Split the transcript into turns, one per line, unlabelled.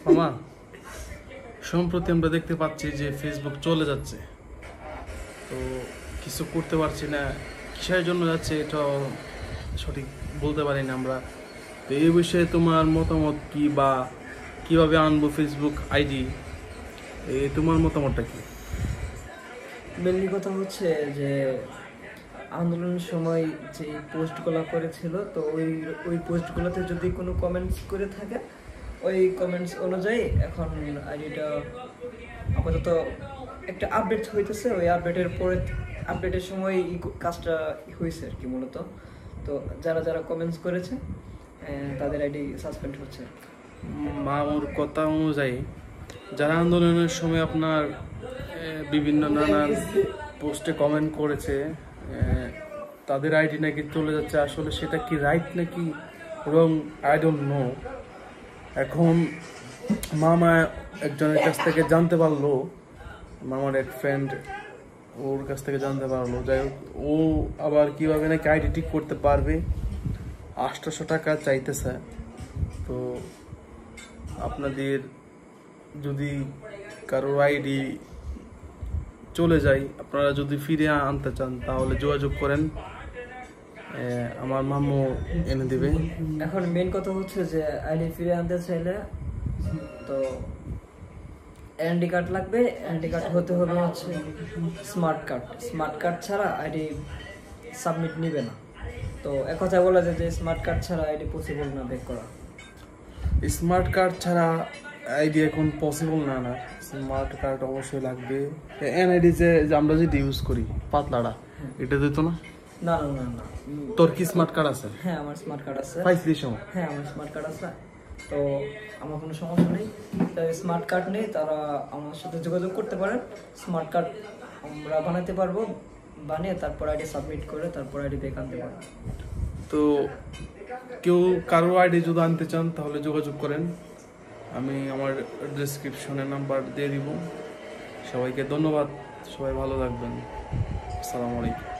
মামা, সম্প্রতি আমরা দেখতে পাচ্ছি যে ফেসবুক চলে যাচ্ছে, তো কিছু করতে পারছি না। কিসের জন্য যাচ্ছে এটা সঠিক বলতে পারি না আমরা। তো এই বিষয়ে তোমার মতামত কি, বা কিভাবে আনবো ফেসবুক আইডি, তোমার মতামতটা কি?
মেনলি কথা হচ্ছে যে আন্দোলনের সময় যে পোস্টগুলো করেছিল, তো ওই পোস্টগুলোতে যদি কোনো কমেন্টস করে থাকে, ওই কমেন্টস অনুযায়ী এখন আইডিটা আপাতত একটা আপডেট হইতেছে। ওই আপডেটের সময় কাজটা হয়েছে আর কি মূলত। তো যারা যারা কমেন্টস করেছে তাদের আইডি সাসপেন্ড হচ্ছে।
মামুর কথা অনুযায়ী যারা আন্দোলনের সময় আপনার বিভিন্ন নানান পোস্টে কমেন্ট করেছে, তাদের আইডি নাকি চলে যাচ্ছে। আসলে সেটা কি রাইট নাকি রং, আই ডোন্ট নো। এখন মামা একজনের কাছ থেকে জানতে পারলো, মামার এক ফ্রেন্ড ওর কাছ থেকে জানতে পারলো, যাই হোক ও আবার কিভাবে নাকি আইডি ঠিক করতে পারবে, 800 টাকা চাইতেছে। তো আপনাদের যদি কারোর আইডি চলে যায়, আপনারা যদি ফিরে আনতে চান তাহলে যোগাযোগ করেন, আমার মামু এনে দিবে।
এখন মেন কথা হচ্ছে যে আইডি ফিরে আনতে চাইলে তো এনআইডি কার্ড লাগবে। এনআইডি কার্ড হতে হবে হচ্ছে স্মার্ট কার্ড ছাড়া আইডি সাবমিট নিবে না। তো এক কথা বলা যায় যে স্মার্ট কার্ড ছাড়া আইডি পসিবল না বেক করা।
স্মার্ট কার্ড ছাড়া আইডি এখন পসিবল না। স্মার্ট কার্ড অবশ্যই লাগবে। এনআইডি যে আমরা যেটা ইউজ করি পাতলাটা, এটা দিত না?
না না না না।
তোর কি স্মার্ট কার্ড আছে?
হ্যাঁ, আমার স্মার্ট কার্ড আছে।
পাইছিস সময়?
হ্যাঁ, আমার স্মার্ট কার্ড আছে। তো আমার কোনো সমস্যা নেই। তাই স্মার্ট কার্ড নেই তারা আমার সাথে যোগাযোগ করতে পারেন। স্মার্ট কার্ড আমরা বানাতে পারবো, বানিয়ে তারপর আইডি সাবমিট করে তারপর আইডি বেক আনতে পারবো।
তো কেউ কারো আইডি যদি আনতে চান তাহলে যোগাযোগ করেন, আমি আমার ডেসক্রিপশনে নাম্বার দিয়ে দিব। সবাইকে ধন্যবাদ, সবাই ভালো থাকবেন। আসসালামু আলাইকুম।